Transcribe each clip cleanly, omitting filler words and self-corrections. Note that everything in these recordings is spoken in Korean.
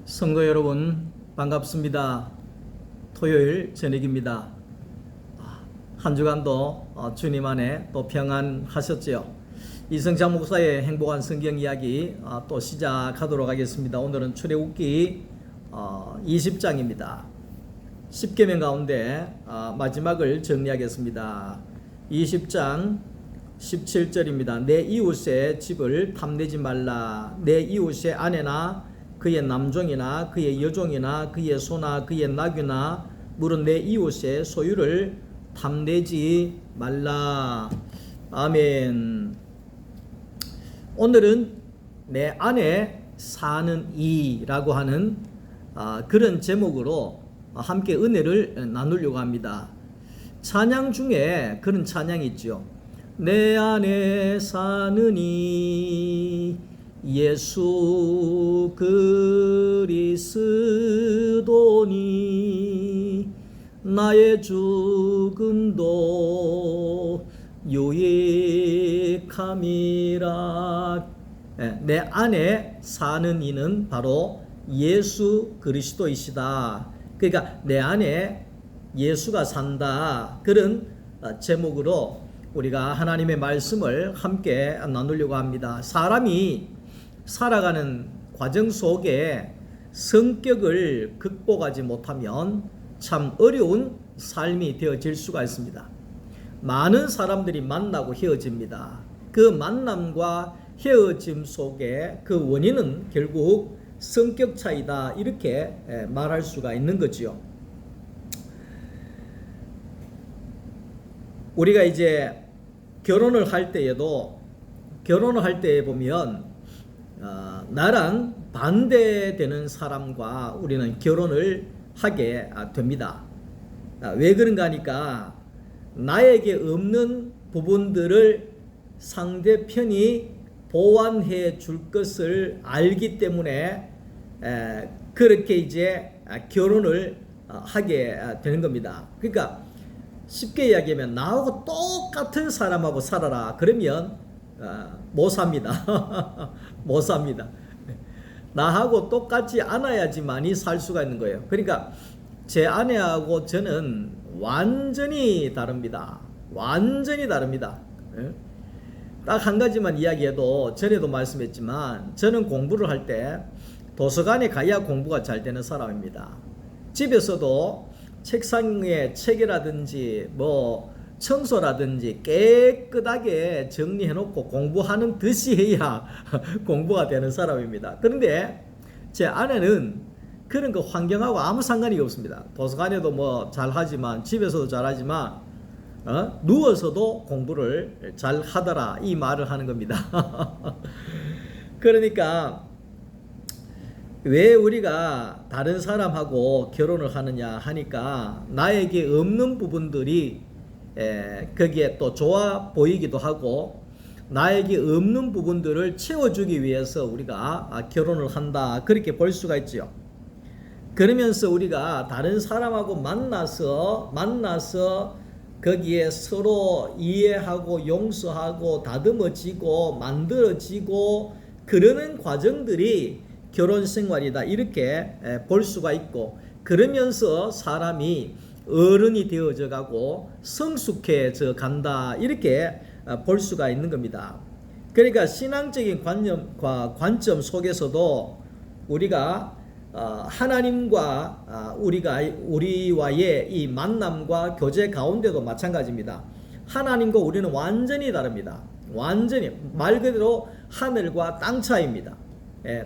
성도 여러분 반갑습니다. 토요일 저녁입니다. 한 주간도 주님 안에 또 평안하셨지요? 이성장 목사의 행복한 성경 이야기 또 시작하도록 하겠습니다. 오늘은 출애굽기 20장입니다. 10계명 가운데 마지막을 정리하겠습니다. 20장 17절입니다. 내 이웃의 집을 탐내지 말라. 내 이웃의 아내나 그의 남종이나 그의 여종이나 그의 소나 그의 나귀나 물은 내 이웃의 소유를 탐내지 말라. 아멘. 오늘은 내 안에 사는 이라고 하는 그런 제목으로 함께 은혜를 나누려고 합니다. 찬양 중에 그런 찬양이 있죠. 내 안에 사는 이 예수 그리스도니 나의 죽음도 유익함이라. 내 안에 사는 이는 바로 예수 그리스도이시다. 그러니까 내 안에 예수가 산다. 그런 제목으로 우리가 하나님의 말씀을 함께 나누려고 합니다. 사람이 살아가는 과정 속에 성격을 극복하지 못하면 참 어려운 삶이 되어질 수가 있습니다. 많은 사람들이 만나고 헤어집니다. 그 만남과 헤어짐 속에 그 원인은 결국 성격 차이다, 이렇게 말할 수가 있는 거지요. 우리가 이제 결혼을 할 때에도 결혼을 할 때 보면 나랑 반대되는 사람과 우리는 결혼을 하게 됩니다. 왜 그런가 하니까 나에게 없는 부분들을 상대편이 보완해 줄 것을 알기 때문에 그렇게 이제 결혼을 하게 되는 겁니다. 그러니까 쉽게 이야기하면 나하고 똑같은 사람하고 살아라 그러면 못 삽니다. 못 삽니다. 나하고 똑같지 않아야지만이 살 수가 있는 거예요. 그러니까 제 아내하고 저는 완전히 다릅니다. 완전히 다릅니다. 딱 한 가지만 이야기해도 전에도 말씀했지만 저는 공부를 할 때 도서관에 가야 공부가 잘 되는 사람입니다. 집에서도 책상에 책이라든지 청소라든지 깨끗하게 정리해놓고 공부하는 듯이 해야 공부가 되는 사람입니다. 그런데 제 아내는 그런 거 환경하고 아무 상관이 없습니다. 도서관에도 잘하지만 집에서도 잘하지만 누워서도 공부를 잘 하더라, 이 말을 하는 겁니다. 그러니까 왜 우리가 다른 사람하고 결혼을 하느냐 하니까 나에게 없는 부분들이 거기에 또 좋아 보이기도 하고 나에게 없는 부분들을 채워주기 위해서 우리가 결혼을 한다, 그렇게 볼 수가 있죠. 그러면서 우리가 다른 사람하고 만나서 거기에 서로 이해하고 용서하고 다듬어지고 만들어지고 그러는 과정들이 결혼 생활이다, 이렇게 볼 수가 있고, 그러면서 사람이 어른이 되어져 가고 성숙해져 간다, 이렇게 볼 수가 있는 겁니다. 그러니까 신앙적인 관점 속에서도 우리가 하나님과 우리와의 이 만남과 교제 가운데도 마찬가지입니다. 하나님과 우리는 완전히 다릅니다. 완전히 말 그대로 하늘과 땅 차이입니다.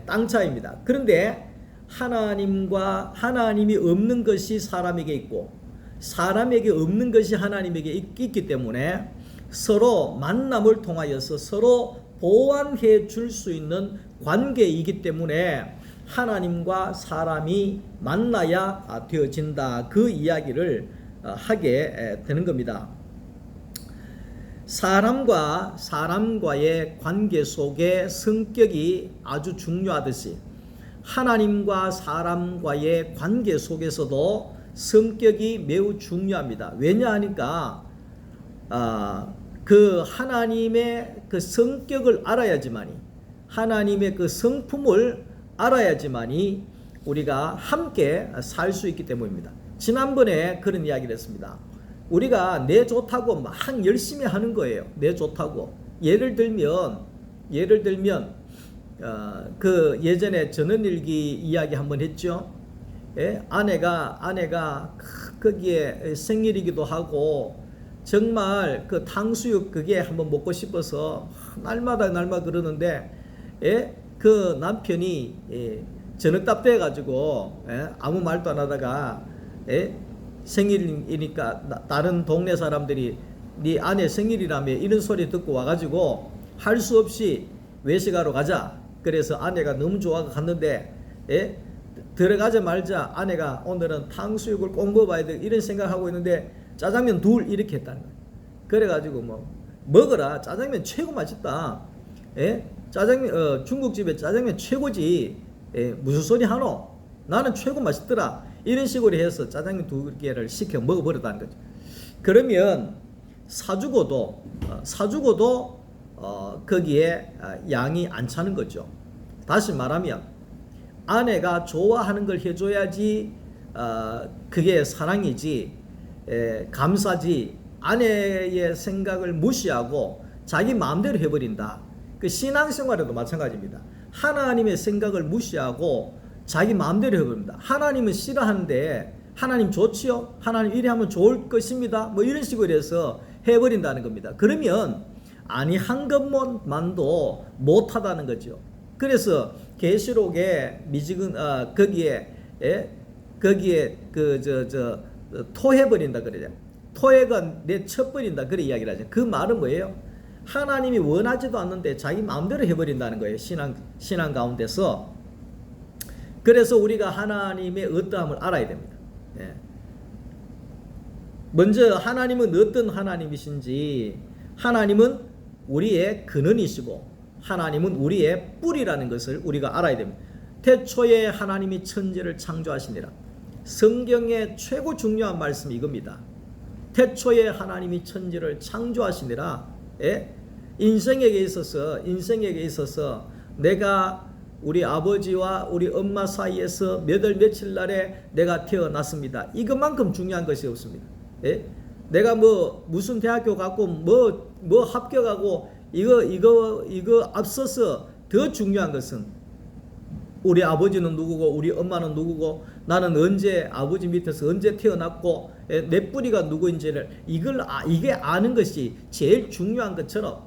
땅 차이입니다. 그런데 하나님이 없는 것이 사람에게 있고 사람에게 없는 것이 하나님에게 있기 때문에 서로 만남을 통하여서 서로 보완해 줄 수 있는 관계이기 때문에 하나님과 사람이 만나야 되어진다, 그 이야기를 하게 되는 겁니다. 사람과의 관계 속에 성격이 아주 중요하듯이 하나님과 사람과의 관계 속에서도 성격이 매우 중요합니다. 왜냐하니까 그 하나님의 그 성격을 알아야지만이, 하나님의 그 성품을 알아야지만이 우리가 함께 살 수 있기 때문입니다. 지난번에 그런 이야기를 했습니다. 우리가 내 좋다고 막 열심히 하는 거예요. 내 좋다고. 예를 들면 그 예전에 전원일기 이야기 한번 했죠. 예? 아내가 거기에 생일이기도 하고 정말 그 탕수육 그게 한번 먹고 싶어서 날마다 그러는데, 예? 그 남편이 저녁답 돼가지고, 예? 아무 말도 안 하다가, 예? 생일이니까 다른 동네 사람들이 네 아내 생일이라며 이런 소리 듣고 와가지고 할 수 없이 외식하러 가자. 그래서 아내가 너무 좋아가 갔는데, 예? 들어가자마자 아내가 오늘은 탕수육을 꼭 먹어봐야 돼 이런 생각하고 있는데 짜장면 둘 이렇게 했다는 거예요. 그래가지고 뭐 먹어라, 짜장면 최고 맛있다. 예? 짜장면 중국집에 짜장면 최고지. 예? 무슨 소리 하노? 나는 최고 맛있더라. 이런 식으로 해서 짜장면 두 개를 시켜 먹어버렸다는 거죠. 그러면 사주고도 거기에 양이 안 차는 거죠. 다시 말하면 아내가 좋아하는 걸 해줘야지 그게 사랑이지, 감사지. 아내의 생각을 무시하고 자기 마음대로 해버린다. 그 신앙생활에도 마찬가지입니다. 하나님의 생각을 무시하고 자기 마음대로 해버립니다. 하나님은 싫어하는데 하나님 좋지요? 하나님 이래 하면 좋을 것입니다. 뭐 이런 식으로 해서 해버린다는 겁니다. 그러면 아니 한 것만도 못하다는 거죠. 그래서 계시록에 거기에 토해버린다 그러죠. 토해가 내쳐버린다 그런 이야기를 하죠. 그 말은 뭐예요? 하나님이 원하지도 않는데 자기 마음대로 해버린다는 거예요. 신앙 가운데서. 그래서 우리가 하나님의 어떠함을 알아야 됩니다. 예. 먼저 하나님은 어떤 하나님이신지, 하나님은 우리의 근원이시고 하나님은 우리의 뿌리라는 것을 우리가 알아야 됩니다. 태초에 하나님이 천지를 창조하시니라. 성경의 최고 중요한 말씀이 이겁니다. 태초에 하나님이 천지를 창조하시니라. 예? 인생에게 있어서 내가 우리 아버지와 우리 엄마 사이에서 몇 월 며칠 날에 내가 태어났습니다. 이것만큼 중요한 것이 없습니다. 예? 내가 무슨 대학교 갔고 뭐 합격하고 이거 앞서서 더 중요한 것은 우리 아버지는 누구고 우리 엄마는 누구고 나는 언제 아버지 밑에서 언제 태어났고 내 뿌리가 누구인지를 이게 아는 것이 제일 중요한 것처럼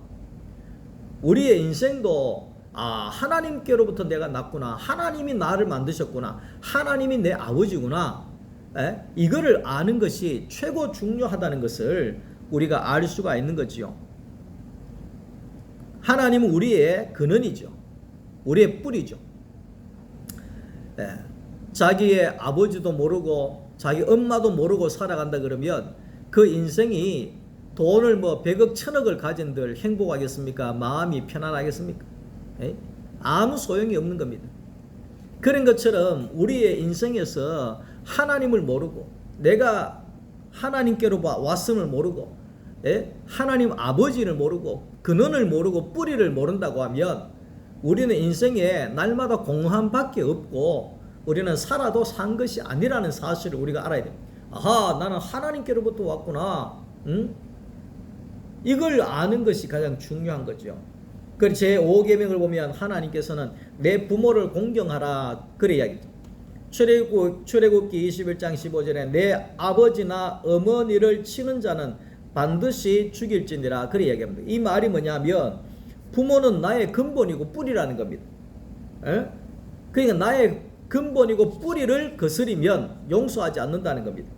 우리의 인생도 하나님께로부터 내가 났구나, 하나님이 나를 만드셨구나, 하나님이 내 아버지구나, 이거를 아는 것이 최고 중요하다는 것을 우리가 알 수가 있는 거지요. 하나님은 우리의 근원이죠. 우리의 뿌리죠. 자기의 아버지도 모르고 자기 엄마도 모르고 살아간다 그러면 그 인생이 돈을 100억 1000억을 가진들 행복하겠습니까? 마음이 편안하겠습니까? 아무 소용이 없는 겁니다. 그런 것처럼 우리의 인생에서 하나님을 모르고 내가 하나님께로 왔음을 모르고 하나님 아버지를 모르고 근원을 모르고 뿌리를 모른다고 하면 우리는 인생에 날마다 공허함밖에 없고 우리는 살아도 산 것이 아니라는 사실을 우리가 알아야 됩니다. 나는 하나님께로부터 왔구나. 이걸 아는 것이 가장 중요한 거죠. 그래서 제5계명을 보면 하나님께서는 내 부모를 공경하라 그래 이야기죠. 출애굽기 21장 15절에 내 아버지나 어머니를 치는 자는 반드시 죽일지니라 그래 이야기합니다. 이 말이 뭐냐면 부모는 나의 근본이고 뿌리라는 겁니다. 그러니까 나의 근본이고 뿌리를 거스리면 용서하지 않는다는 겁니다.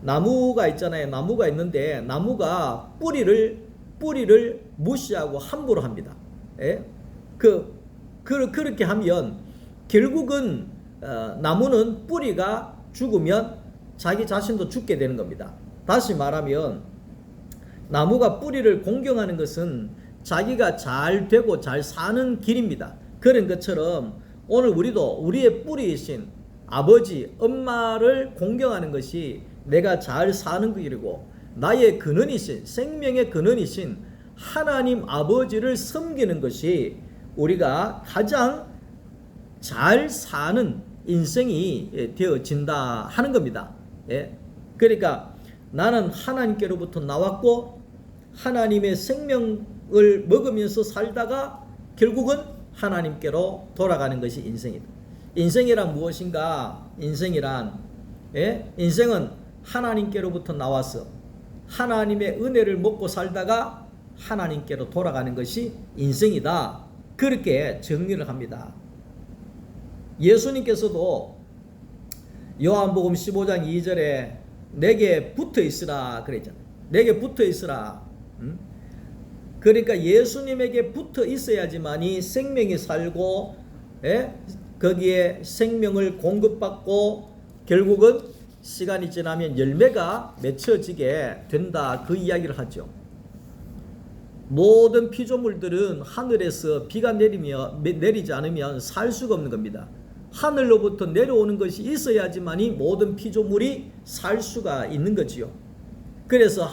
나무가 있잖아요. 나무가 있는데 나무가 뿌리를 무시하고 함부로 합니다. 그렇게 하면 결국은 나무는 뿌리가 죽으면 자기 자신도 죽게 되는 겁니다. 다시 말하면 나무가 뿌리를 공경하는 것은 자기가 잘 되고 잘 사는 길입니다. 그런 것처럼 오늘 우리도 우리의 뿌리이신 아버지, 엄마를 공경하는 것이 내가 잘 사는 길이고 나의 근원이신, 생명의 근원이신 하나님 아버지를 섬기는 것이 우리가 가장 잘 사는 인생이 되어진다 하는 겁니다. 예. 그러니까 나는 하나님께로부터 나왔고 하나님의 생명을 먹으면서 살다가 결국은 하나님께로 돌아가는 것이 인생이다. 인생이란 무엇인가? 인생은 하나님께로부터 나와서 하나님의 은혜를 먹고 살다가 하나님께로 돌아가는 것이 인생이다. 그렇게 정리를 합니다. 예수님께서도 요한복음 15장 2절에 내게 붙어 있으라 그랬잖아요. 내게 붙어 있으라. 그러니까 예수님에게 붙어 있어야지만이 생명이 살고, 거기에 생명을 공급받고 결국은 시간이 지나면 열매가 맺혀지게 된다. 그 이야기를 하죠. 모든 피조물들은 하늘에서 비가 내리지 않으면 살 수가 없는 겁니다. 하늘로부터 내려오는 것이 있어야지만이 모든 피조물이 살 수가 있는 거지요. 그래서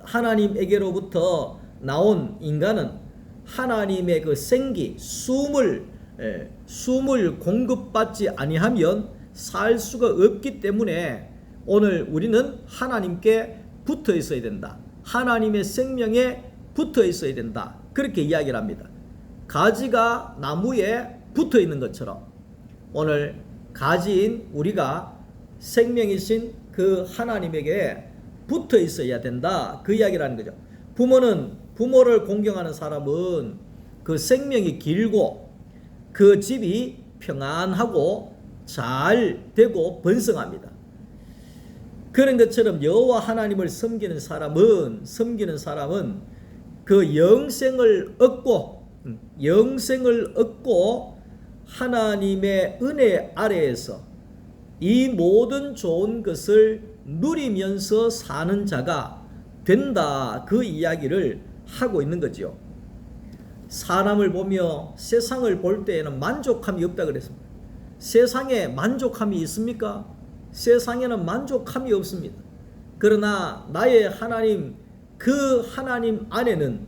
하나님에게로부터 나온 인간은 하나님의 그 생기, 숨을 공급받지 아니하면 살 수가 없기 때문에 오늘 우리는 하나님께 붙어 있어야 된다. 하나님의 생명에 붙어 있어야 된다. 그렇게 이야기를 합니다. 가지가 나무에 붙어 있는 것처럼 오늘 가지인 우리가 생명이신 그 하나님에게 붙어 있어야 된다. 그 이야기를 하는 거죠. 부모를 공경하는 사람은 그 생명이 길고 그 집이 평안하고 잘 되고 번성합니다. 그런 것처럼 여호와 하나님을 섬기는 사람은 그 영생을 얻고 하나님의 은혜 아래에서 이 모든 좋은 것을 누리면서 사는 자가 된다. 그 이야기를 하고 있는 거죠. 사람을 보며 세상을 볼 때에는 만족함이 없다 그랬습니다. 세상에 만족함이 있습니까? 세상에는 만족함이 없습니다. 그러나 나의 하나님, 그 하나님 안에는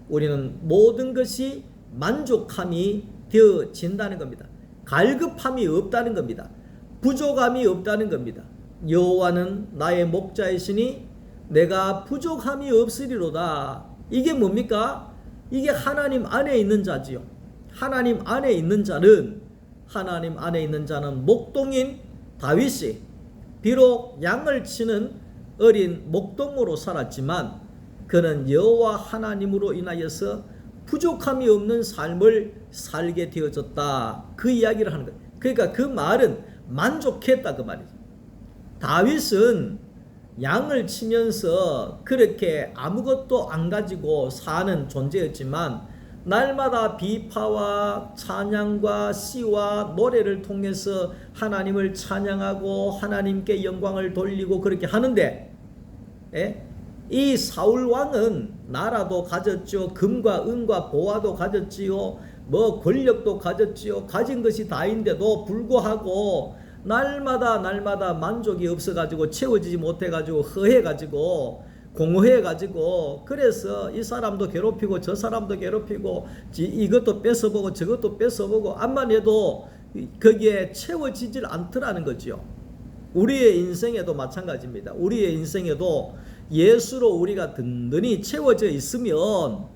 우리는 모든 것이 만족함이 되어진다는 겁니다. 갈급함이 없다는 겁니다. 부족함이 없다는 겁니다. 여호와는 나의 목자이시니 내가 부족함이 없으리로다. 이게 뭡니까? 이게 하나님 안에 있는 자지요. 하나님 안에 있는 자는 목동인 다윗이 비록 양을 치는 어린 목동으로 살았지만 그는 여호와 하나님으로 인하여서 부족함이 없는 삶을 살게 되어졌다. 그 이야기를 하는 거예요. 그러니까 그 말은 만족했다 그 말이죠. 다윗은 양을 치면서 그렇게 아무것도 안 가지고 사는 존재였지만 날마다 비파와 찬양과 시와 노래를 통해서 하나님을 찬양하고 하나님께 영광을 돌리고 그렇게 하는데, 이 사울 왕은 나라도 가졌죠. 금과 은과 보화도 가졌지요. 뭐 권력도 가졌지요. 가진 것이 다인데도 불구하고 날마다 만족이 없어가지고 채워지지 못해가지고 허해가지고 공허해가지고 그래서 이 사람도 괴롭히고 저 사람도 괴롭히고 이것도 뺏어보고 저것도 뺏어보고 암만 해도 거기에 채워지질 않더라는 거죠. 우리의 인생에도 마찬가지입니다. 우리의 인생에도 예수로 우리가 든든히 채워져 있으면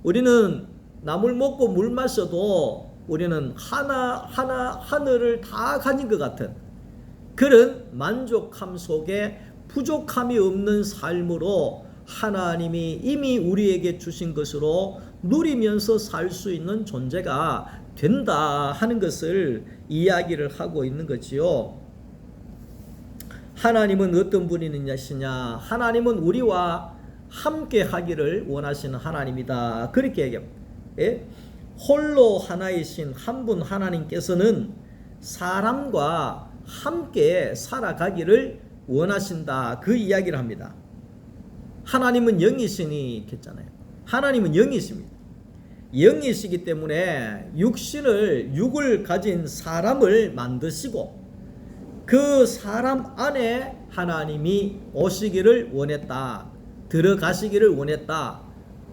우리는 나물 먹고 물 마셔도 우리는 하늘을 다 가진 것 같은 그런 만족함 속에 부족함이 없는 삶으로 하나님이 이미 우리에게 주신 것으로 누리면서 살 수 있는 존재가 된다 하는 것을 이야기를 하고 있는 거지요. 하나님은 어떤 분이시냐? 하나님은 우리와 함께 하기를 원하시는 하나님이다. 그렇게 얘기합니다. 홀로 하나이신 한 분 하나님께서는 사람과 함께 살아가기를 원하신다. 그 이야기를 합니다. 하나님은 영이시니 했잖아요. 하나님은 영이십니다. 영이시기 때문에 육을 가진 사람을 만드시고 그 사람 안에 하나님이 오시기를 원했다. 들어가시기를 원했다.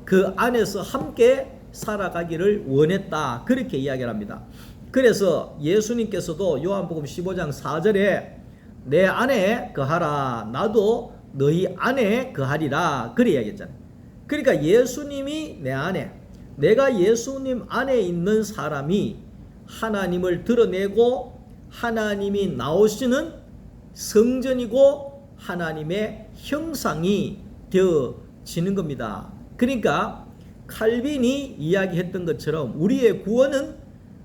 그 안에서 함께 살아가기를 원했다. 그렇게 이야기를 합니다. 그래서 예수님께서도 요한복음 15장 4절에 내 안에 거하라 나도 너희 안에 거하리라 그래 이야기했잖아요. 그러니까 예수님이 내 안에, 내가 예수님 안에 있는 사람이 하나님을 드러내고 하나님이 나오시는 성전이고 하나님의 형상이 되어지는 겁니다. 그러니까 칼빈이 이야기했던 것처럼 우리의 구원은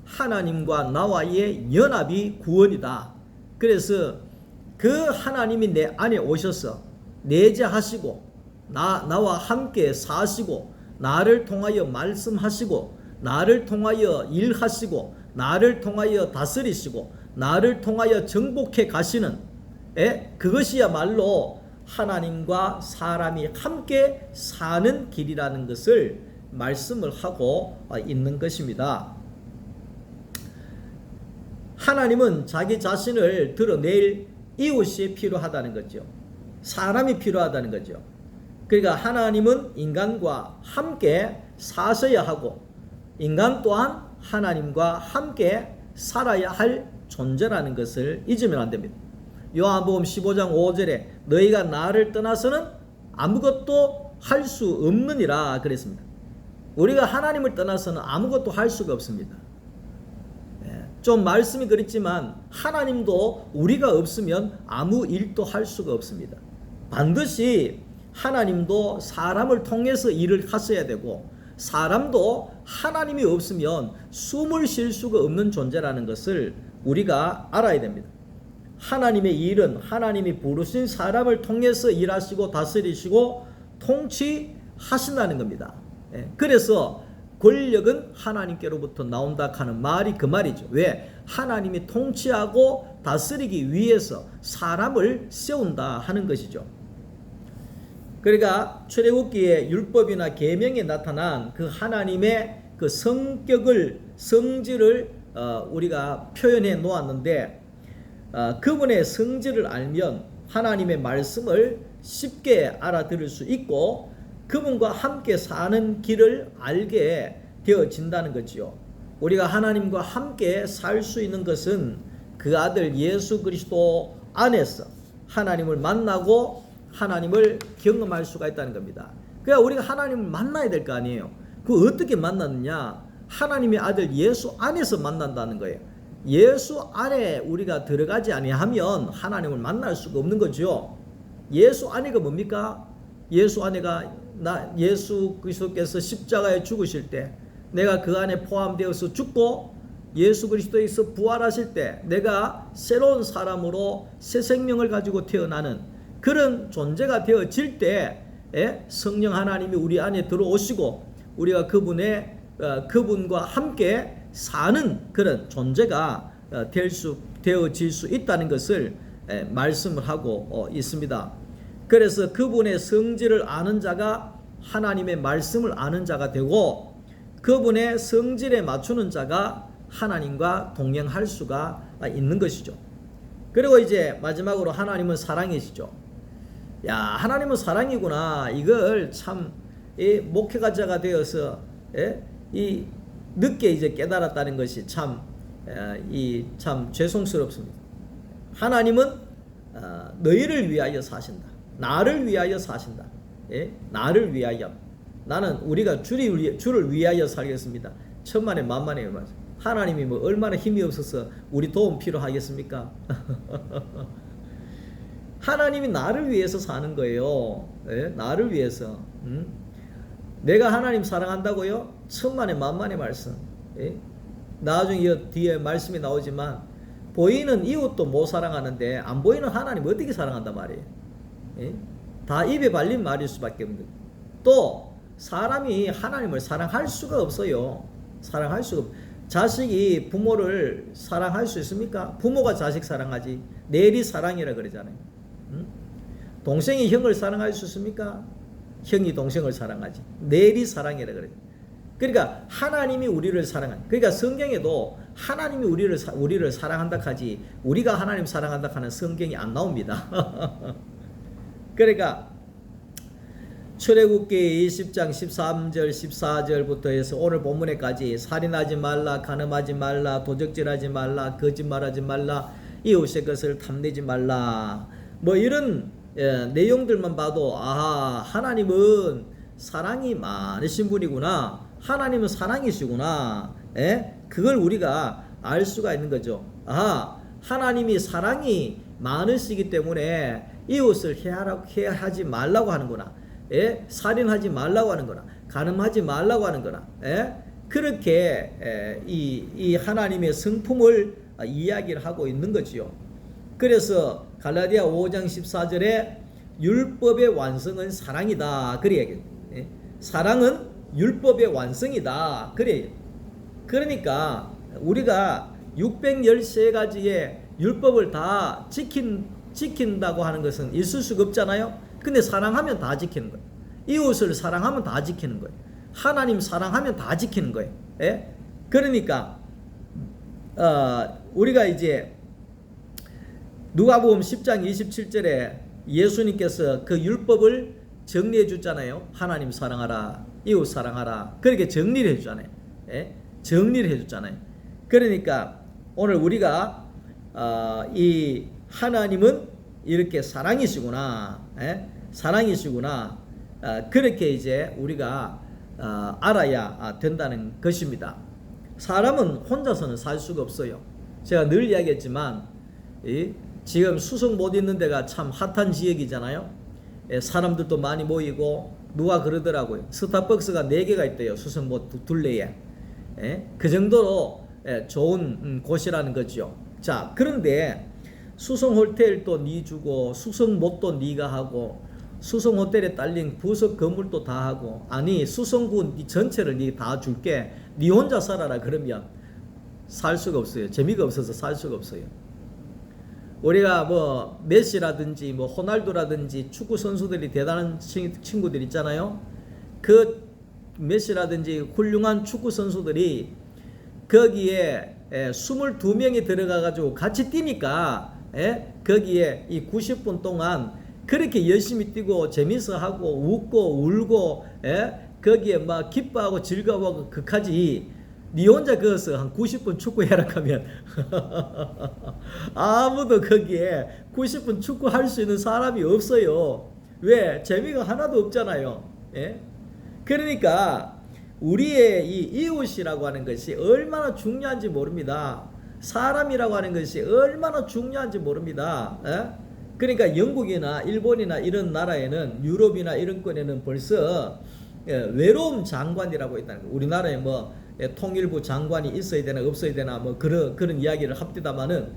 하나님과 나와의 연합이 구원이다. 그래서 그 하나님이 내 안에 오셔서 내재하시고 나와 함께 사시고 나를 통하여 말씀하시고 나를 통하여 일하시고 나를 통하여 다스리시고 나를 통하여 정복해 가시는 그것이야말로 하나님과 사람이 함께 사는 길이라는 것을 말씀을 하고 있는 것입니다. 하나님은 자기 자신을 드러낼 이웃이 필요하다는 거죠. 사람이 필요하다는 거죠. 그러니까 하나님은 인간과 함께 사셔야 하고 인간 또한 하나님과 함께 살아야 할 존재라는 것을 잊으면 안 됩니다. 요한복음 15장 5절에 너희가 나를 떠나서는 아무것도 할 수 없느니라 그랬습니다. 우리가 하나님을 떠나서는 아무것도 할 수가 없습니다. 좀 말씀이 그렇지만 하나님도 우리가 없으면 아무 일도 할 수가 없습니다. 반드시 하나님도 사람을 통해서 일을 하셔야 되고 사람도 하나님이 없으면 숨을 쉴 수가 없는 존재라는 것을 우리가 알아야 됩니다. 하나님의 일은 하나님이 부르신 사람을 통해서 일하시고 다스리시고 통치하신다는 겁니다. 그래서 권력은 하나님께로부터 나온다 하는 말이 그 말이죠. 왜? 하나님이 통치하고 다스리기 위해서 사람을 세운다 하는 것이죠. 그러니까 출애굽기의 율법이나 계명에 나타난 그 하나님의 그 성격을 성질을 우리가 표현해 놓았는데 그분의 성질을 알면 하나님의 말씀을 쉽게 알아들을 수 있고 그분과 함께 사는 길을 알게 되어진다는 거지요. 우리가 하나님과 함께 살 수 있는 것은 그 아들 예수 그리스도 안에서 하나님을 만나고 하나님을 경험할 수가 있다는 겁니다. 그러니까 우리가 하나님을 만나야 될 거 아니에요. 그 어떻게 만났느냐? 하나님의 아들 예수 안에서 만난다는 거예요. 예수 안에 우리가 들어가지 아니하면 하나님을 만날 수가 없는 거죠. 예수 안에가 뭡니까? 예수 안에가 예수 그리스도께서 십자가에 죽으실 때 내가 그 안에 포함되어서 죽고 예수 그리스도에서 부활하실 때 내가 새로운 사람으로 새 생명을 가지고 태어나는 그런 존재가 되어질 때 성령 하나님이 우리 안에 들어오시고 우리가 그분과 함께 사는 그런 존재가 되어질 수 있다는 것을 말씀을 하고 있습니다. 그래서 그분의 성질을 아는 자가 하나님의 말씀을 아는 자가 되고 그분의 성질에 맞추는 자가 하나님과 동행할 수가 있는 것이죠. 그리고 이제 마지막으로 하나님은 사랑이시죠. 야, 하나님은 사랑이구나. 이걸 참 목회자가 되어서 늦게 이제 깨달았다는 것이 참 죄송스럽습니다. 하나님은 너희를 위하여 사신다. 나를 위하여 사신다. 나를 위하여. 나는 우리가 주를 위하여 살겠습니다. 천만에 만만에 하나님이 뭐 얼마나 힘이 없어서 우리 도움 필요하겠습니까? 하나님이 나를 위해서 사는 거예요. 나를 위해서. 내가 하나님 사랑한다고요? 천만에 만만에 말씀. 나중에 뒤에 말씀이 나오지만 보이는 이웃도 못 사랑하는데 안 보이는 하나님 어떻게 사랑한단 말이에요. 다 입에 발린 말일 수밖에 없는. 또 사람이 하나님을 사랑할 수가 없어요. 사랑할 수가 없. 자식이 부모를 사랑할 수 있습니까? 부모가 자식 사랑하지. 내리 사랑이라 그러잖아요. 동생이 형을 사랑할 수 있습니까? 형이 동생을 사랑하지. 내리 사랑이라 그래요. 그러니까 하나님이 우리를 사랑한. 그러니까 성경에도 하나님이 우리를 사랑한다 하지 우리가 하나님 사랑한다 하는 성경이 안 나옵니다. 그러니까 출애굽기 20장 13절 14절부터 해서 오늘 본문에까지 살인하지 말라, 간음하지 말라, 도적질하지 말라, 거짓말하지 말라, 이웃의 것을 탐내지 말라, 뭐 이런 내용들만 봐도 하나님은 사랑이 많으신 분이구나, 하나님은 사랑이시구나, 그걸 우리가 알 수가 있는 거죠. 하나님이 사랑이 많으시기 때문에 이웃을 해하지 말라고 하는구나, 살인하지 말라고 하는구나, 간음하지 말라고 하는구나, 그렇게 이 하나님의 성품을 이야기를 하고 있는 거지요. 그래서 갈라디아 5장 14절에 율법의 완성은 사랑이다, 그래. 사랑은 율법의 완성이다, 그래. 그러니까 우리가 613가지의 율법을 다 지킨다고 하는 것은 있을 수가 없잖아요. 근데 사랑하면 다 지키는 거예요. 이웃을 사랑하면 다 지키는 거예요. 하나님 사랑하면 다 지키는 거예요. 그러니까 우리가 이제 누가복음 10장 27절에 예수님께서 그 율법을 정리해 줬잖아요. 하나님 사랑하라, 이웃 사랑하라, 그렇게 정리를 해 줬잖아요. 정리를 해 줬잖아요. 그러니까 오늘 우리가 이 하나님은 이렇게 사랑이시구나, 사랑이시구나, 그렇게 이제 우리가 알아야 된다는 것입니다. 사람은 혼자서는 살 수가 없어요. 제가 늘 이야기했지만 지금 수성 못 있는 데가 참 핫한 지역이잖아요. 사람들도 많이 모이고, 누가 그러더라고요. 스타벅스가 4개가 있대요, 수성 못 둘레에. 그 정도로 좋은 곳이라는 거죠. 자, 그런데 수성호텔도 니 주고, 수성못도 니가 하고, 수성호텔에 딸린 부속 건물도 다 하고, 아니 수성구 전체를 니 다 줄게, 니 혼자 살아라 그러면 살 수가 없어요. 재미가 없어서 살 수가 없어요. 우리가 뭐 메시라든지 뭐 호날두라든지 축구 선수들이 대단한 친구들 있잖아요. 그 메시라든지 훌륭한 축구 선수들이 거기에 22명이 들어가 가지고 같이 뛰니까 거기에 이 90분 동안 그렇게 열심히 뛰고 재밌어 하고 웃고 울고 거기에 막 기뻐하고 즐거워하고 그까지 니 혼자 거기서 한 90분 축구해라 하면 아무도 거기에 90분 축구할 수 있는 사람이 없어요. 왜? 재미가 하나도 없잖아요. 그러니까 우리의 이 이웃이라고 하는 것이 얼마나 중요한지 모릅니다. 사람이라고 하는 것이 얼마나 중요한지 모릅니다. 그러니까 영국이나 일본이나 이런 나라에는, 유럽이나 이런 권에는 벌써 외로움 장관이라고 있다는 거예요. 우리나라에 뭐 통일부 장관이 있어야 되나 없어야 되나 뭐 그런 이야기를 합디다마는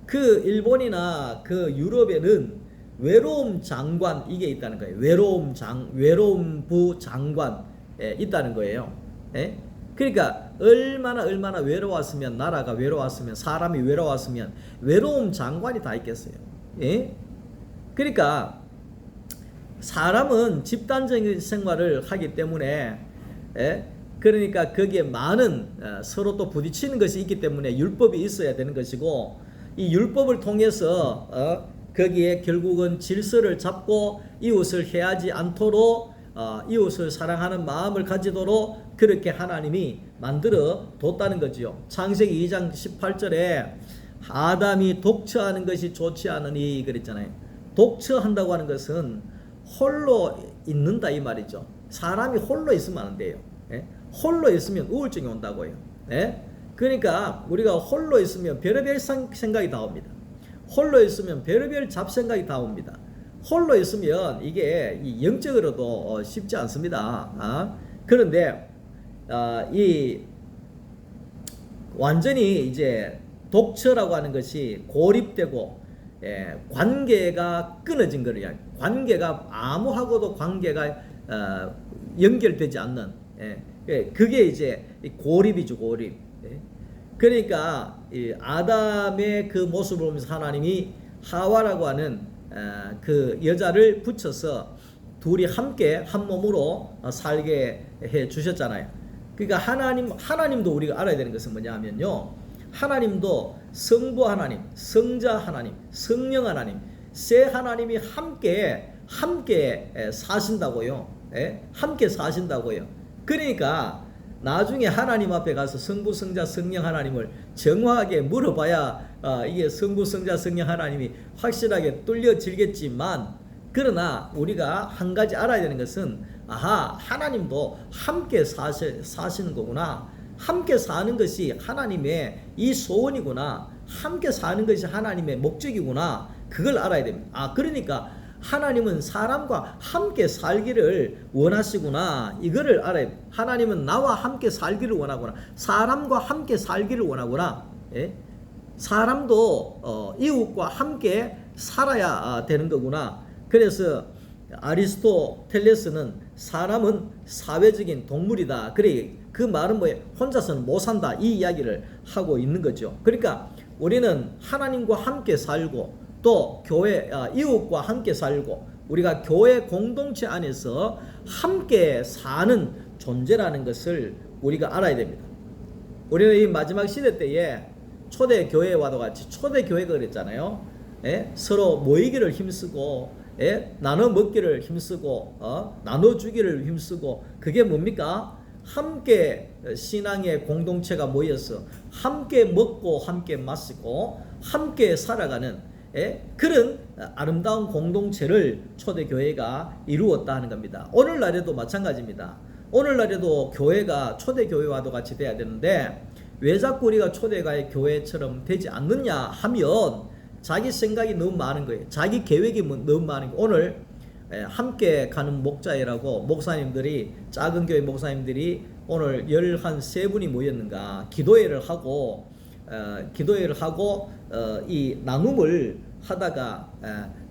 그 일본이나 그 유럽에는 외로움 장관 이게 있다는 거예요. 외로움부 장관 있다는 거예요. 그러니까 얼마나 외로웠으면, 나라가 외로웠으면, 사람이 외로웠으면 외로움 장관이 다 있겠어요. 그러니까 사람은 집단적인 생활을 하기 때문에 그러니까 거기에 많은 서로 또 부딪히는 것이 있기 때문에 율법이 있어야 되는 것이고, 이 율법을 통해서 거기에 결국은 질서를 잡고 이웃을 해하지 않도록 이웃을 사랑하는 마음을 가지도록 그렇게 하나님이 만들어 뒀다는 거지요. 창세기 2장 18절에 아담이 독처하는 것이 좋지 않으니 그랬잖아요. 독처한다고 하는 것은 홀로 있는다 이 말이죠. 사람이 홀로 있으면 안 돼요. 홀로 있으면 우울증이 온다고요. 그러니까 우리가 홀로 있으면 별의별 생각이 다 옵니다. 홀로 있으면 별의별 잡생각이 다 옵니다. 홀로 있으면 이게 영적으로도 쉽지 않습니다. 그런데 이 완전히 이제 독처라고 하는 것이 고립되고 관계가 끊어진 거예요. 관계가 아무하고도 관계가 연결되지 않는 그게 이제 고립이죠, 고립. 그러니까 이 아담의 그 모습을 보면서 하나님이 하와라고 하는 그 여자를 붙여서 둘이 함께 한 몸으로 살게 해 주셨잖아요. 그러니까 하나님도 우리가 알아야 되는 것은 뭐냐 하면요, 하나님도 성부 하나님, 성자 하나님, 성령 하나님, 세 하나님이 함께 함께 사신다고요. 예? 함께 사신다고요. 그러니까 나중에 하나님 앞에 가서 성부, 성자, 성령 하나님을 정확하게 물어봐야 이게 성부, 성자, 성령 하나님이 확실하게 뚫려지겠지만, 그러나 우리가 한 가지 알아야 되는 것은, 하나님도 함께 사시는 거구나. 함께 사는 것이 하나님의 이 소원이구나. 함께 사는 것이 하나님의 목적이구나. 그걸 알아야 됩니다. 그러니까 하나님은 사람과 함께 살기를 원하시구나. 이거를 알아야 됩니다. 하나님은 나와 함께 살기를 원하구나. 사람과 함께 살기를 원하구나. 예? 사람도 이웃과 함께 살아야 되는 거구나. 그래서 아리스토텔레스는 사람은 사회적인 동물이다. 그래, 그 말은 뭐예요? 혼자서는 못 산다. 이 이야기를 하고 있는 거죠. 그러니까 우리는 하나님과 함께 살고, 또 교회 이웃과 함께 살고, 우리가 교회 공동체 안에서 함께 사는 존재라는 것을 우리가 알아야 됩니다. 우리는 이 마지막 시대 때에 초대 교회와도 같이, 초대 교회가 그랬잖아요. 예? 서로 모이기를 힘쓰고, 예? 나눠 먹기를 힘쓰고, 나눠 주기를 힘쓰고, 그게 뭡니까? 함께 신앙의 공동체가 모여서 함께 먹고 함께 마시고 함께 살아가는 그런 아름다운 공동체를 초대교회가 이루었다 하는 겁니다. 오늘날에도 마찬가지입니다. 오늘날에도 교회가 초대교회와도 같이 돼야 되는데, 왜 자꾸 우리가 초대교회처럼 되지 않느냐 하면, 자기 생각이 너무 많은 거예요. 자기 계획이 너무 많은 거예요. 오늘 함께 가는 목자회라고 목사님들이, 작은 교회 목사님들이 오늘 13분이 모였는가 기도회를 하고 이 나눔을 하다가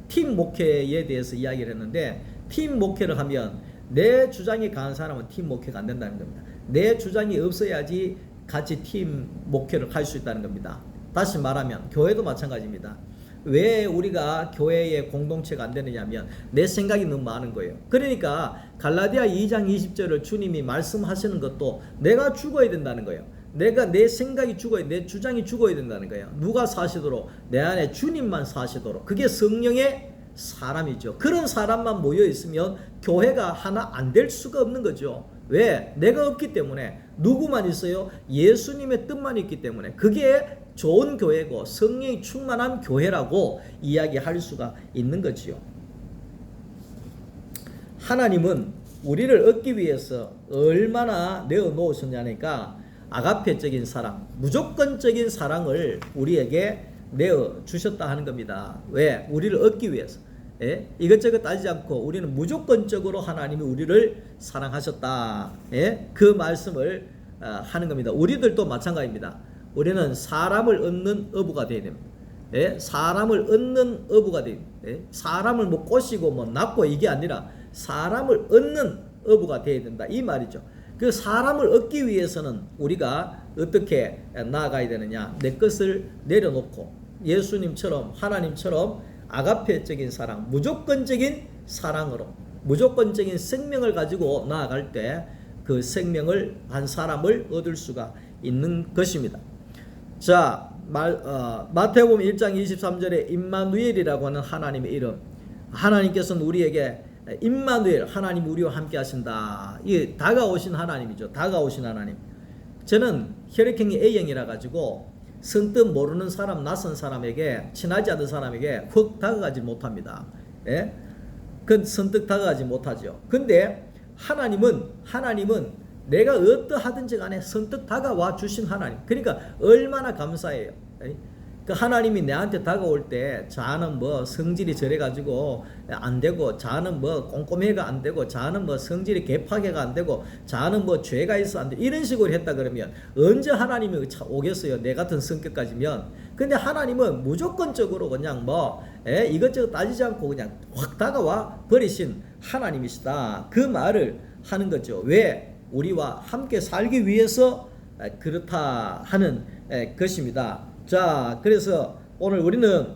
팀 목회에 대해서 이야기를 했는데, 팀 목회를 하면 내 주장이 강한 사람은 팀 목회가 안 된다는 겁니다. 내 주장이 없어야지 같이 팀 목회를 할 수 있다는 겁니다. 다시 말하면 교회도 마찬가지입니다. 왜 우리가 교회의 공동체가 안 되느냐 하면 내 생각이 너무 많은 거예요. 그러니까 갈라디아 2장 20절을 주님이 말씀하시는 것도 내가 죽어야 된다는 거예요. 내 생각이 죽어야, 내 주장이 죽어야 된다는 거예요. 누가 사시도록? 내 안에 주님만 사시도록. 그게 성령의 사람이죠. 그런 사람만 모여 있으면 교회가 하나 안 될 수가 없는 거죠. 왜? 내가 없기 때문에. 누구만 있어요? 예수님의 뜻만 있기 때문에. 그게 좋은 교회고 성령이 충만한 교회라고 이야기할 수가 있는 거지요. 하나님은 우리를 얻기 위해서 얼마나 내어놓으셨냐니까, 아가페적인 사랑, 무조건적인 사랑을 우리에게 내어주셨다 하는 겁니다. 왜? 우리를 얻기 위해서. 이것저것 따지지 않고 우리는 무조건적으로 하나님이 우리를 사랑하셨다. 그 말씀을 하는 겁니다. 우리들도 마찬가지입니다. 우리는 사람을 얻는 어부가 되어야 됩니다. 사람을 얻는 어부가 되어야 됩니다. 사람을 뭐 꼬시고 뭐 낚고 이게 아니라 사람을 얻는 어부가 되어야 된다. 이 말이죠. 그 사람을 얻기 위해서는 우리가 어떻게 나아가야 되느냐? 내 것을 내려놓고 예수님처럼, 하나님처럼 아가페적인 사랑, 무조건적인 사랑으로, 무조건적인 생명을 가지고 나아갈 때 그 생명을, 한 사람을 얻을 수가 있는 것입니다. 자, 마태복음 1장 23절에 임마누엘이라고 하는 하나님의 이름, 하나님께서는 우리에게 임마누엘, 하나님 우리와 함께 하신다. 이 다가오신 하나님이죠. 다가오신 하나님. 저는 혈액형이 A형이라 가지고 선뜻 모르는 사람, 낯선 사람에게, 친하지 않은 사람에게 훅 다가가지 못합니다. 그 선뜻 다가가지 못하죠. 근데 하나님은 내가 어떠하든지 간에 선뜻 다가와 주신 하나님. 그러니까 얼마나 감사해요. 그 하나님이 내한테 다가올 때, 자는 뭐 성질이 저래가지고 안 되고, 자는 뭐 꼼꼼해가 안 되고, 자는 뭐 성질이 개파게가 안 되고, 자는 뭐 죄가 있어 안 돼, 이런 식으로 했다 그러면 언제 하나님이 오겠어요? 내 같은 성격까지면. 근데 하나님은 무조건적으로 그냥 뭐 이것저것 따지지 않고 그냥 확 다가와 버리신 하나님이시다. 그 말을 하는 거죠. 왜? 우리와 함께 살기 위해서 그렇다 하는 것입니다. 자, 그래서 오늘 우리는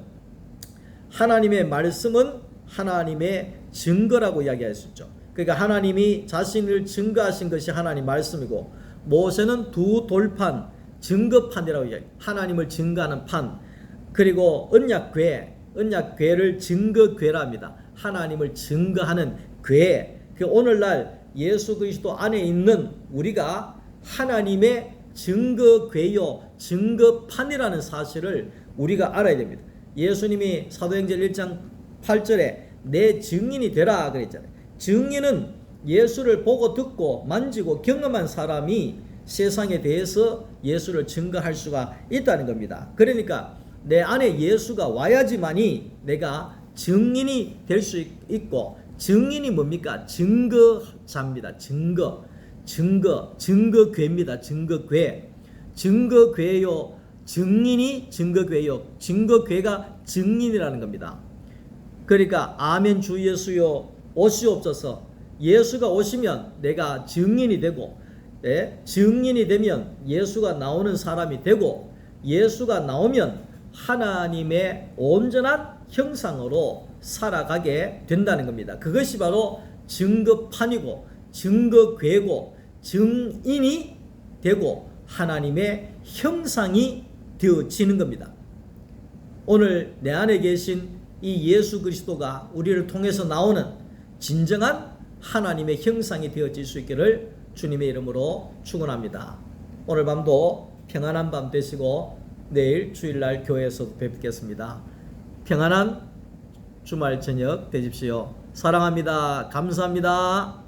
하나님의 말씀은 하나님의 증거라고 이야기할 수 있죠. 그러니까 하나님이 자신을 증거하신 것이 하나님 말씀이고, 모세는 두 돌판, 증거판이라고 이야기해요. 하나님을 증거하는 판. 그리고 언약궤를 증거궤라 합니다. 하나님을 증거하는 괴. 그 오늘날 예수 그리스도 안에 있는 우리가 하나님의 증거괴요, 증거판이라는 사실을 우리가 알아야 됩니다. 예수님이 사도행전 1장 8절에 내 증인이 되라 그랬잖아요. 증인은 예수를 보고 듣고 만지고 경험한 사람이 세상에 대해서 예수를 증거할 수가 있다는 겁니다. 그러니까 내 안에 예수가 와야지만이 내가 증인이 될 수 있고, 증인이 뭡니까? 증거자입니다. 증거괴입니다. 증거괴요. 증인이 증거괴요. 증거괴가 증인이라는 겁니다. 그러니까 아멘 주 예수여 오시옵소서. 예수가 오시면 내가 증인이 되고, 증인이 되면 예수가 나오는 사람이 되고, 예수가 나오면 하나님의 온전한 형상으로 살아가게 된다는 겁니다. 그것이 바로 증거판이고 증거괴고 증인이 되고 하나님의 형상이 되어지는 겁니다. 오늘 내 안에 계신 이 예수 그리스도가 우리를 통해서 나오는 진정한 하나님의 형상이 되어질 수 있기를 주님의 이름으로 축원합니다. 오늘 밤도 평안한 밤 되시고 내일 주일날 교회에서 뵙겠습니다. 평안한 주말 저녁 되십시오. 사랑합니다. 감사합니다.